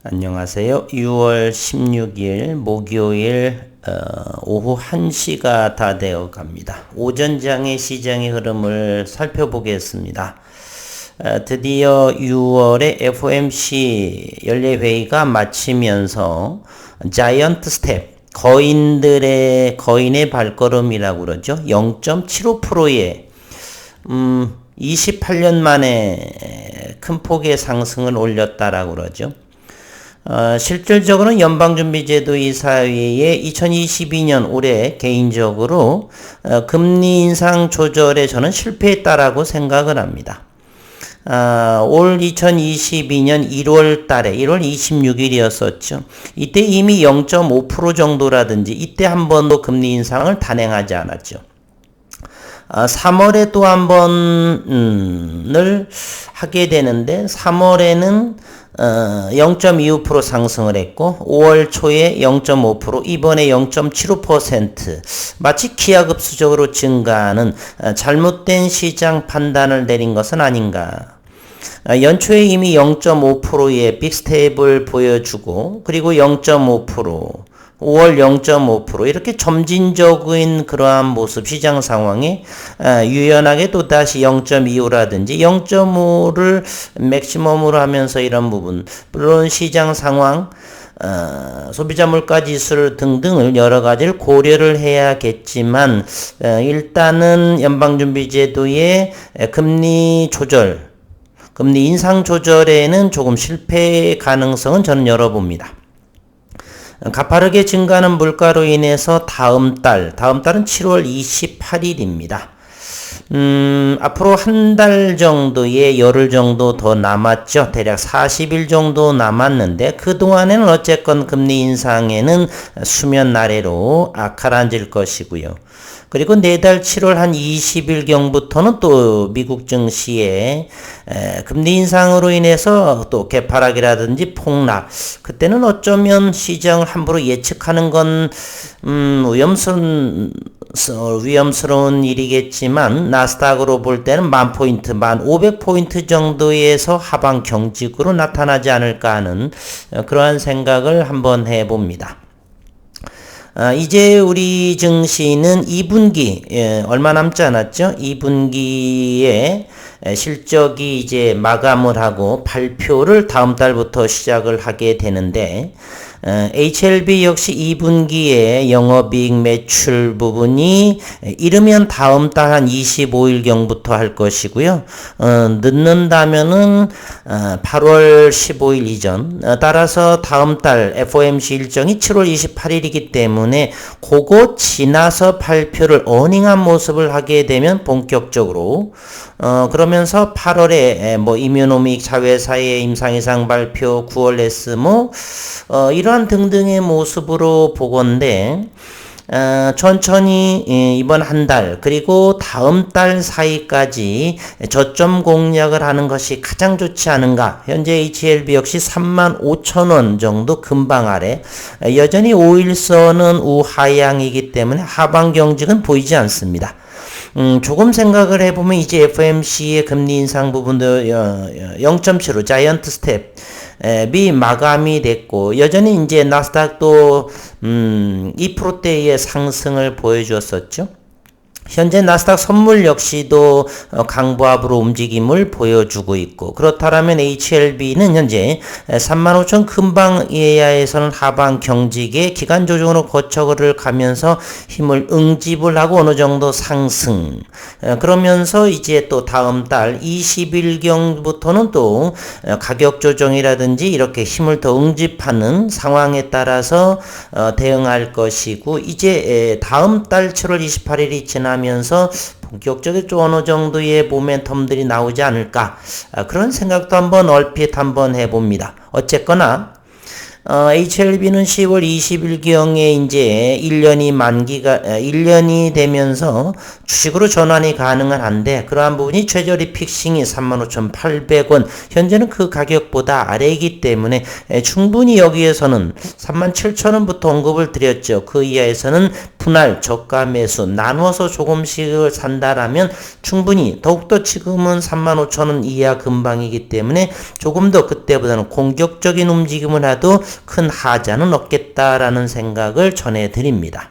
안녕하세요. 6월 16일 목요일 오후 1시가 다 되어 갑니다. 오전장의 시장의 흐름을 살펴보겠습니다. 드디어 6월에 FOMC 연례회의가 마치면서 자이언트 스텝, 거인의 발걸음이라고 그러죠. 0.75%의 28년 만에 큰 폭의 상승을 올렸다라고 그러죠. 실질적으로는 연방준비제도 이사회의 2022년 올해 개인적으로 금리 인상 조절에 저는 실패했다라고 생각을 합니다. 올 2022년 1월 달에 1월 26일이었었죠. 이때 이미 0.5% 정도라든지 이때 한 번도 금리 인상을 단행하지 않았죠. 3월에 또 한 번을 하게 되는데 3월에는 0.25% 상승을 했고 5월 초에 0.5% 이번에 0.75% 마치 기하급수적으로 증가하는 잘못된 시장 판단을 내린 것은 아닌가. 연초에 이미 0.5%의 빅스텝을 보여주고 그리고 0.5% 5월 0.5% 이렇게 점진적인 그러한 모습 시장 상황에 유연하게 또다시 0.25라든지 0.5를 맥시멈으로 하면서 이런 부분 물론 시장 상황 소비자 물가 지수를 등등을 여러 가지를 고려를 해야겠지만 일단은 연방준비제도의 금리 인상 조절에는 조금 실패 가능성은 저는 열어봅니다. 가파르게 증가하는 물가로 인해서 다음 달은 7월 28일입니다. 앞으로 한 달 정도의 열흘 정도 더 남았죠. 대략 40일 정도 남았는데 그동안에는 어쨌건 금리 인상에는 수면 아래로 가라앉을 것이고요. 그리고 내달 7월 한 20일경부터는 또 미국 증시에 금리 인상으로 인해서 또 개파락이라든지 폭락 그때는 어쩌면 시장을 함부로 예측하는 건 위험스러운 일이겠지만 나스닥으로 볼 때는 10,000포인트, 1,500포인트 정도에서 하방 경직으로 나타나지 않을까 하는 그러한 생각을 한번 해봅니다. 이제 우리 증시는 2분기 얼마 남지 않았죠? 2분기에 실적이 이제 마감을 하고 발표를 다음 달부터 시작을 하게 되는데 HLB 역시 2분기에 영업이익 매출 부분이 이르면 다음 달 한 25일경부터 할 것이고요. 늦는다면은 8월 15일 이전 따라서 다음 달 FOMC 일정이 7월 28일이기 때문에 그거 지나서 발표를 어닝한 모습을 하게 되면 본격적으로 그러면서 8월에 뭐 이뮤노믹 자회사의 임상이상 발표 9월 에스모 이러한 등등의 모습으로 보건데 천천히 이번 한 달 그리고 다음 달 사이까지 저점 공략을 하는 것이 가장 좋지 않은가. 현재 HLB 역시 35,000원 정도 근방 아래 여전히 5일선은 우하향이기 때문에 하방 경직은 보이지 않습니다. 조금 생각을 해보면 이제 FOMC의 금리 인상 부분도 0.75 자이언트 스텝이 마감이 됐고 여전히 이제 나스닥도 2%대의 상승을 보여주었었죠. 현재 나스닥 선물 역시도 강보합으로 움직임을 보여주고 있고 그렇다면 HLB는 현재 35,000 근방 이하에서는 하방 경직의 기간 조정으로 거쳐를 가면서 힘을 응집을 하고 어느 정도 상승 그러면서 이제 또 다음 달 20일경부터는 또 가격 조정이라든지 이렇게 힘을 더 응집하는 상황에 따라서 대응할 것이고 이제 다음 달 7월 28일이 지나면 면서 본격적인 좀 어느 정도의 모멘텀들이 나오지 않을까 그런 생각도 한번 얼핏 한번 해봅니다. 어쨌거나 HLB는 10월 20일경에 이제 1년이 되면서 주식으로 전환이 가능은 한데 그러한 부분이 최저리 픽싱이 35,800원 현재는 그 가격보다 아래이기 때문에 충분히 여기에서는 37,000원부터 언급을 드렸죠. 그 이하에서는 분할, 저가 매수, 나누어서 조금씩을 산다라면 충분히 더욱더 지금은 35,000원 이하 근방이기 때문에 조금 더 그때보다는 공격적인 움직임을 해도 큰 하자는 없겠다라는 생각을 전해드립니다.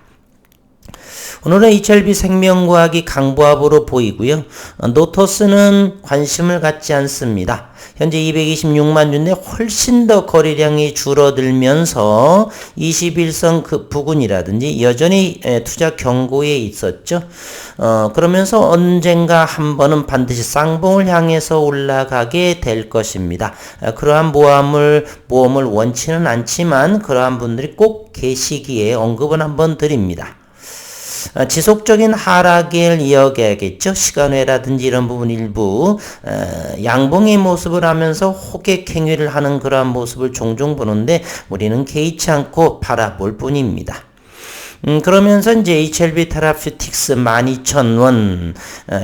오늘은 HLB 생명과학이 강보합으로 보이고요. 노토스는 관심을 갖지 않습니다. 현재 226만 주인데 훨씬 더 거래량이 줄어들면서 21선 그 부근이라든지 여전히 투자 경고에 있었죠. 그러면서 언젠가 한 번은 반드시 쌍봉을 향해서 올라가게 될 것입니다. 그러한 모험을 원치는 않지만 그러한 분들이 꼭 계시기에 언급은 한번 드립니다. 지속적인 하락을 이어가야겠죠. 시간외라든지 이런 부분 일부 양봉의 모습을 하면서 호객 행위를 하는 그러한 모습을 종종 보는데 우리는 개의치 않고 바라볼 뿐입니다. 그러면서 이제 HLB 테라퓨틱스 12,000원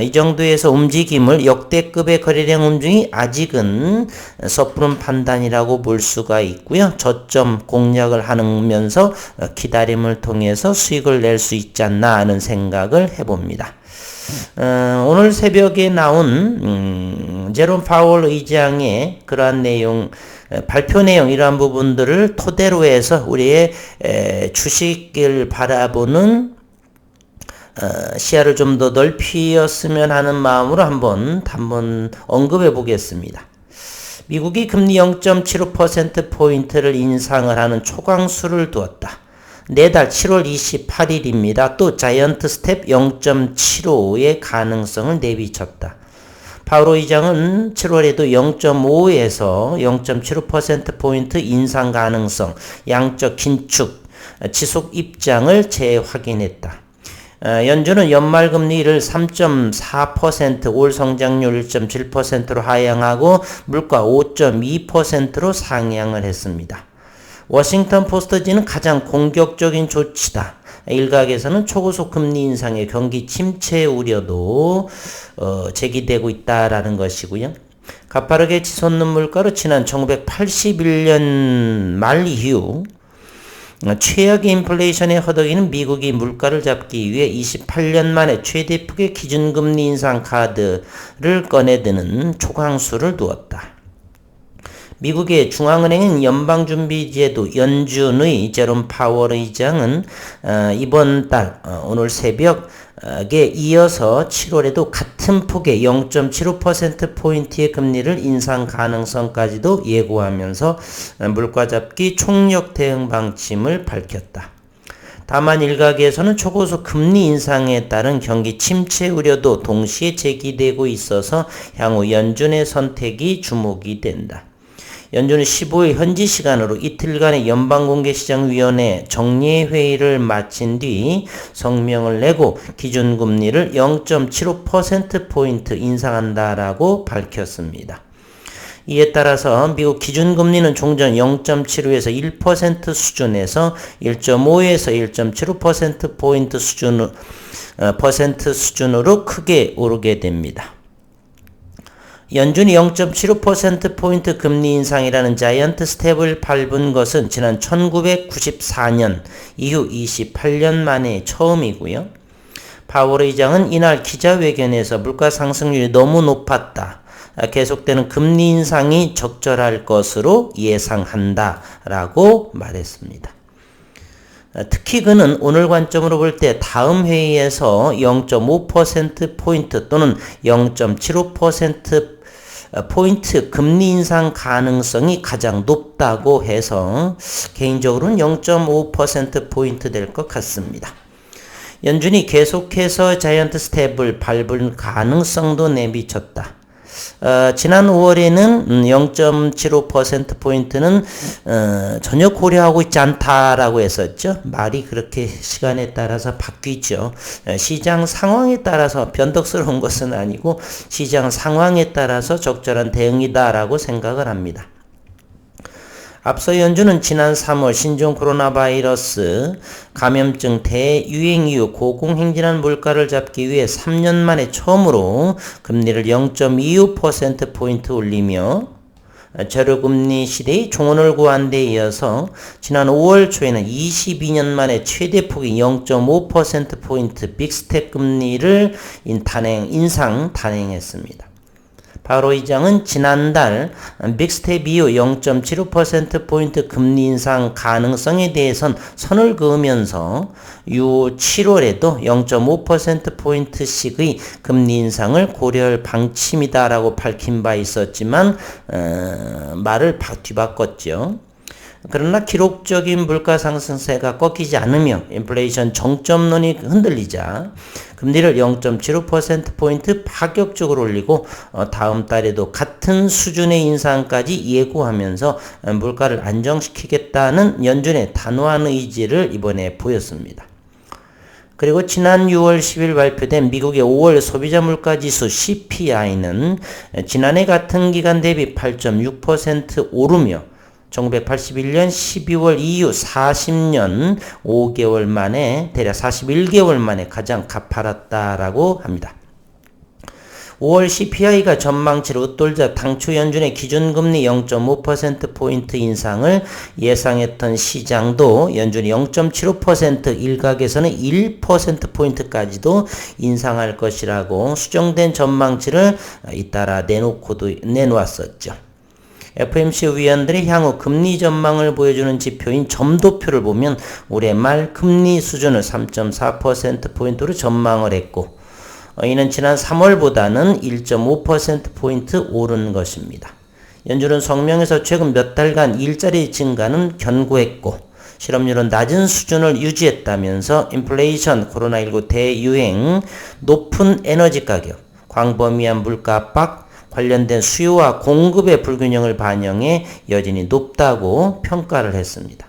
이 정도에서 움직임을 역대급의 거래량 움직임이 아직은 섣부른 판단이라고 볼 수가 있고요. 저점 공략을 하면서 기다림을 통해서 수익을 낼 수 있지 않나 하는 생각을 해봅니다. 오늘 새벽에 나온 제롬 파월 의장의 그러한 내용 발표 내용 이러한 부분들을 토대로 해서 우리의 주식을 바라보는 시야를 좀 더 넓히었으면 하는 마음으로 한번 언급해 보겠습니다. 미국이 금리 0.75%포인트를 인상을 하는 초강수를 두었다. 내달 7월 28일입니다. 또 자이언트 스텝 0.75의 가능성을 내비쳤다. 파월 의장은 7월에도 0.5에서 0.75%포인트 인상 가능성, 양적 긴축, 지속 입장을 재확인했다. 연준은 연말금리를 3.4%, 올 성장률 1.7%로 하향하고 물가 5.2%로 상향을 했습니다. 워싱턴 포스트지는 가장 공격적인 조치다. 일각에서는 초고속 금리 인상의 경기 침체 우려도 제기되고 있다라는 것이고요. 가파르게 치솟는 물가로 지난 1981년 말 이후 최악의 인플레이션에 허덕이는 미국이 물가를 잡기 위해 28년 만에 최대폭의 기준금리 인상 카드를 꺼내드는 초강수를 두었다. 미국의 중앙은행인 연방준비제도 연준의 제롬 파월 의장은 이번 달 오늘 새벽에 이어서 7월에도 같은 폭의 0.75%포인트의 금리를 인상 가능성까지도 예고하면서 물가 잡기 총력 대응 방침을 밝혔다. 다만 일각에서는 초고속 금리 인상에 따른 경기 침체 우려도 동시에 제기되고 있어서 향후 연준의 선택이 주목이 된다. 연준은 15일 현지 시간으로 이틀간의 연방공개시장위원회 정례회의를 마친 뒤 성명을 내고 기준금리를 0.75%포인트 인상한다라고 밝혔습니다. 이에 따라서 미국 기준금리는 종전 0.75에서 1% 수준에서 1.5에서 1.75%포인트 수준으로 크게 오르게 됩니다. 연준이 0.75%포인트 금리 인상이라는 자이언트 스텝을 밟은 것은 지난 1994년 이후 28년 만에 처음이고요. 파월 의장은 이날 기자회견에서 물가 상승률이 너무 높았다. 계속되는 금리 인상이 적절할 것으로 예상한다 라고 말했습니다. 특히 그는 오늘 관점으로 볼 때 다음 회의에서 0.5%포인트 또는 0.75%포인트 금리 인상 가능성이 가장 높다고 해서 개인적으로는 0.5%포인트 될 것 같습니다. 연준이 계속해서 자이언트 스텝을 밟을 가능성도 내비쳤다. 지난 5월에는 0.75%포인트는 전혀 고려하고 있지 않다라고 했었죠. 말이 그렇게 시간에 따라서 바뀌죠. 시장 상황에 따라서 변덕스러운 것은 아니고 시장 상황에 따라서 적절한 대응이다라고 생각을 합니다. 앞서 연준은 지난 3월 신종 코로나 바이러스 감염증 대유행 이후 고공행진한 물가를 잡기 위해 3년 만에 처음으로 금리를 0.25%포인트 올리며 저료금리 시대의 종언을 구한 데 이어서 지난 5월 초에는 22년 만에 최대폭의 0.5%포인트 빅스텝 금리를 인상 단행했습니다. 바로 의장은 지난달 빅스텝 이후 0.75%포인트 금리 인상 가능성에 대해선 선을 그으면서 이후 7월에도 0.5%포인트씩의 금리 인상을 고려할 방침이다라고 밝힌 바 있었지만 말을 뒤바꿨죠. 그러나 기록적인 물가 상승세가 꺾이지 않으며 인플레이션 정점론이 흔들리자 금리를 0.75%포인트 파격적으로 올리고 다음 달에도 같은 수준의 인상까지 예고하면서 물가를 안정시키겠다는 연준의 단호한 의지를 이번에 보였습니다. 그리고 지난 6월 10일 발표된 미국의 5월 소비자 물가지수 CPI는 지난해 같은 기간 대비 8.6% 오르며 1981년 12월 이후 40년 5개월 만에 대략 41개월 만에 가장 가파랐다라고 합니다. 5월 CPI가 전망치를 웃돌자 당초 연준의 기준금리 0.5%포인트 인상을 예상했던 시장도 연준이 0.75% 일각에서는 1%포인트까지도 인상할 것이라고 수정된 전망치를 잇따라 내놓았었죠. FOMC 위원들이 향후 금리 전망을 보여주는 지표인 점도표를 보면 올해 말 금리 수준을 3.4%포인트로 전망을 했고 이는 지난 3월보다는 1.5%포인트 오른 것입니다. 연준은 성명에서 최근 몇 달간 일자리 증가는 견고했고 실업률은 낮은 수준을 유지했다면서 인플레이션, 코로나19 대유행, 높은 에너지 가격, 광범위한 물가 압박, 관련된 수요와 공급의 불균형을 반영해 여전히 높다고 평가를 했습니다.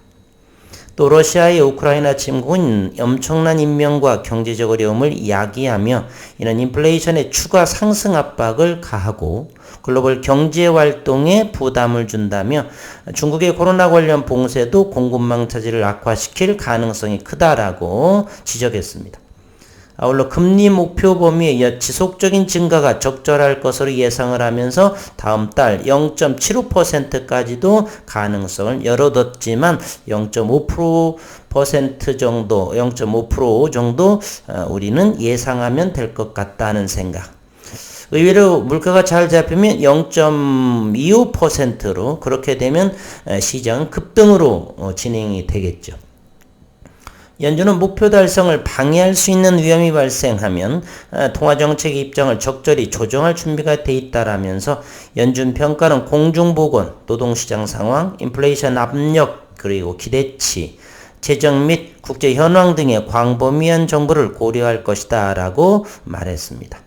또 러시아의 우크라이나 침공은 엄청난 인명과 경제적 어려움을 야기하며 이는 인플레이션의 추가 상승 압박을 가하고 글로벌 경제 활동에 부담을 준다며 중국의 코로나 관련 봉쇄도 공급망 차질을 악화시킬 가능성이 크다라고 지적했습니다. 아울러 금리 목표 범위의 지속적인 증가가 적절할 것으로 예상을 하면서 다음 달 0.75%까지도 가능성을 열어뒀지만 0.5% 정도, 0.5% 정도 우리는 예상하면 될 것 같다는 생각. 의외로 물가가 잘 잡히면 0.25%로 그렇게 되면 시장은 급등으로 진행이 되겠죠. 연준은 목표 달성을 방해할 수 있는 위험이 발생하면 통화정책 입장을 적절히 조정할 준비가 돼 있다라면서 연준 평가는 공중보건, 노동시장 상황, 인플레이션 압력, 그리고 기대치, 재정 및 국제 현황 등의 광범위한 정보를 고려할 것이다 라고 말했습니다.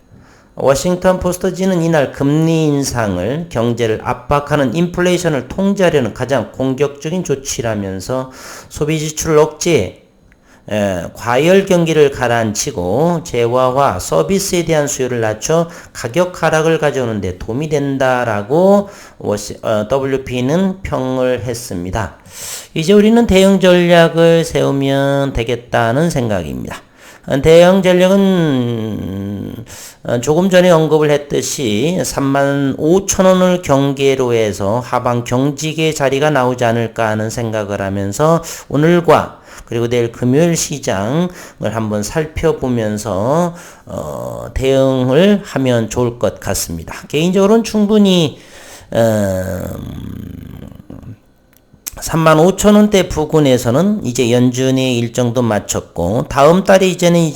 워싱턴 포스트지는 이날 금리 인상을 경제를 압박하는 인플레이션을 통제하려는 가장 공격적인 조치라면서 소비 지출을 억제해 과열 경기를 가라앉히고 재화와 서비스에 대한 수요를 낮춰 가격 하락을 가져오는 데 도움이 된다라고 WP는 평을 했습니다. 이제 우리는 대응 전략을 세우면 되겠다는 생각입니다. 대응 전략은 조금 전에 언급을 했듯이 35,000원을 경계로 해서 하방 경직의 자리가 나오지 않을까 하는 생각을 하면서 오늘과 그리고 내일 금요일 시장을 한번 살펴보면서 대응을 하면 좋을 것 같습니다. 개인적으로는 충분히 35,000원대 부근에서는 이제 연준의 일정도 마쳤고 다음 달에 이제는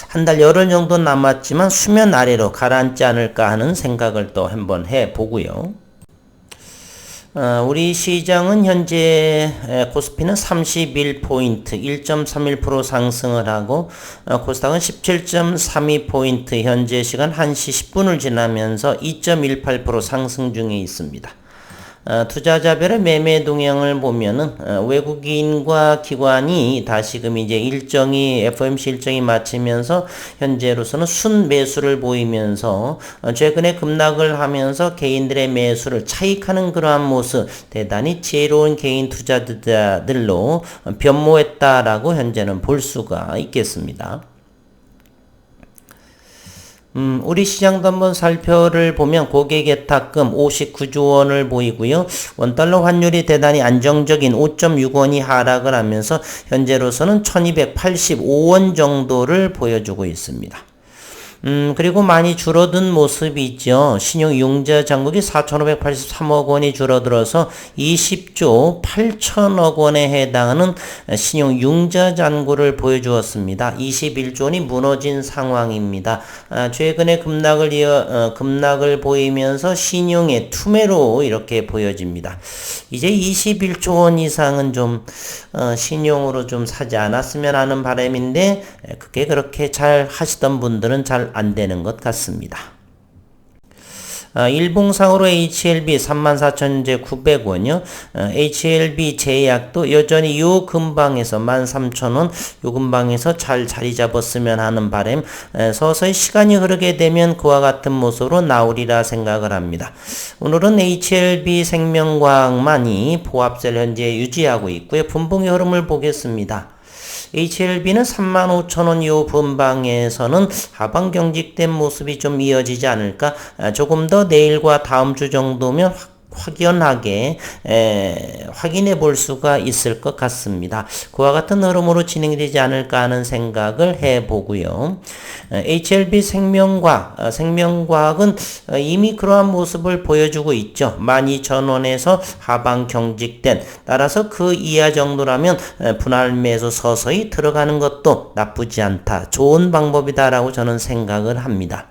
한 달 열흘 정도 남았지만 수면 아래로 가라앉지 않을까 하는 생각을 또 한번 해보고요. 우리 시장은 현재 코스피는 31포인트 1.31% 상승을 하고 코스닥은 17.32포인트 현재 시간 1시 10분을 지나면서 2.18% 상승 중에 있습니다. 투자자별의 매매 동향을 보면은 외국인과 기관이 다시금 이제 FOMC 일정이 마치면서 현재로서는 순매수를 보이면서 최근에 급락을 하면서 개인들의 매수를 차익하는 그러한 모습 대단히 지혜로운 개인 투자자들로 변모했다라고 현재는 볼 수가 있겠습니다. 우리 시장도 한번 살펴를 보면 고객예탁금 59조 원을 보이고요. 원달러 환율이 대단히 안정적인 5.6원이 하락을 하면서 현재로서는 1285원 정도를 보여주고 있습니다. 그리고 많이 줄어든 모습이 있죠. 신용융자 잔고이 4,583억 원이 줄어들어서 20조 8천억 원에 해당하는 신용융자 잔고를 보여주었습니다. 21조 원이 무너진 상황입니다. 최근에 급락을 보이면서 신용의 투매로 이렇게 보여집니다. 이제 21조 원 이상은 좀 신용으로 좀 사지 않았으면 하는 바람인데 그게 그렇게 잘 하시던 분들은 잘 안 되는 것 같습니다. 일봉상으로 HLB 34,900원이요. HLB 제약도 여전히 요 근방에서 13,000원 요 근방에서 잘 자리 잡았으면 하는 바람, 서서히 시간이 흐르게 되면 그와 같은 모습으로 나오리라 생각을 합니다. 오늘은 HLB 생명과학만이 보합세를 현재 유지하고 있고요. 분봉의 흐름을 보겠습니다. HLB는 35,000원 요 분방에서는 하방 경직된 모습이 좀 이어지지 않을까. 조금 더 내일과 다음 주 정도면 확연하게 확인해 볼 수가 있을 것 같습니다. 그와 같은 흐름으로 진행되지 않을까 하는 생각을 해보고요. HLB 생명과학은 이미 그러한 모습을 보여주고 있죠. 12,000원에서 하방 경직된, 따라서 그 이하 정도라면 분할 매수 서서히 들어가는 것도 나쁘지 않다. 좋은 방법이다라고 저는 생각을 합니다.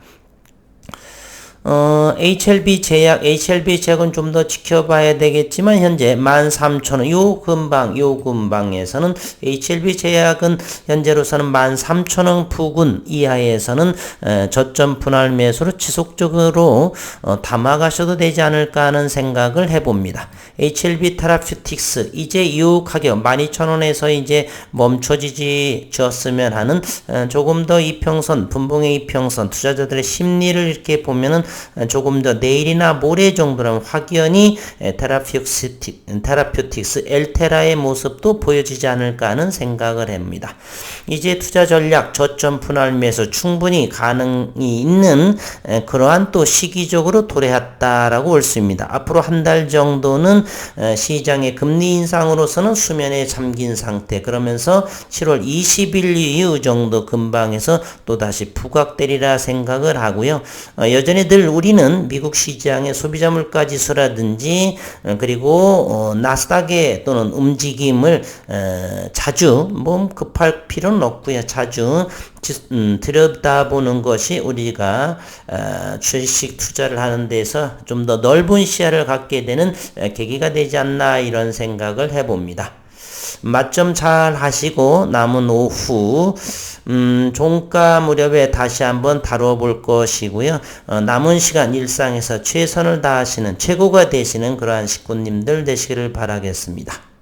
HLB 제약은 좀 더 지켜봐야 되겠지만, 현재 13,000원, 요 근방에서는 HLB 제약은 현재로서는 13,000원 부근 이하에서는 저점 분할 매수로 지속적으로 담아가셔도 되지 않을까 하는 생각을 해봅니다. HLB 테라퓨틱스, 이제 요 가격 12,000원에서 이제 멈춰지었으면 하는 조금 더 이평선, 분봉의 이평선, 투자자들의 심리를 이렇게 보면은 조금 더 내일이나 모레 정도라면 확연히 테라퓨틱스 엘테라의 모습도 보여지지 않을까 하는 생각을 합니다. 이제 투자 전략 저점 분할 매수 충분히 가능이 있는 그러한 또 시기적으로 도래했다라고 볼 수 있습니다. 앞으로 한 달 정도는 시장의 금리 인상으로서는 수면에 잠긴 상태, 그러면서 7월 20일 이후 정도 근방에서 또다시 부각되리라 생각을 하고요. 여전히 늘 우리는 미국 시장의 소비자 물가 지수라든지 그리고 나스닥의 또는 움직임을 자주 급할 필요는 없고요. 자주 들여다보는 것이 우리가 주식 투자를 하는 데서 좀 더 넓은 시야를 갖게 되는 계기가 되지 않나, 이런 생각을 해봅니다. 맞점 잘 하시고 남은 오후 종가 무렵에 다시 한번 다뤄볼 것이고요. 남은 시간 일상에서 최선을 다하시는, 최고가 되시는 그러한 식구님들 되시기를 바라겠습니다.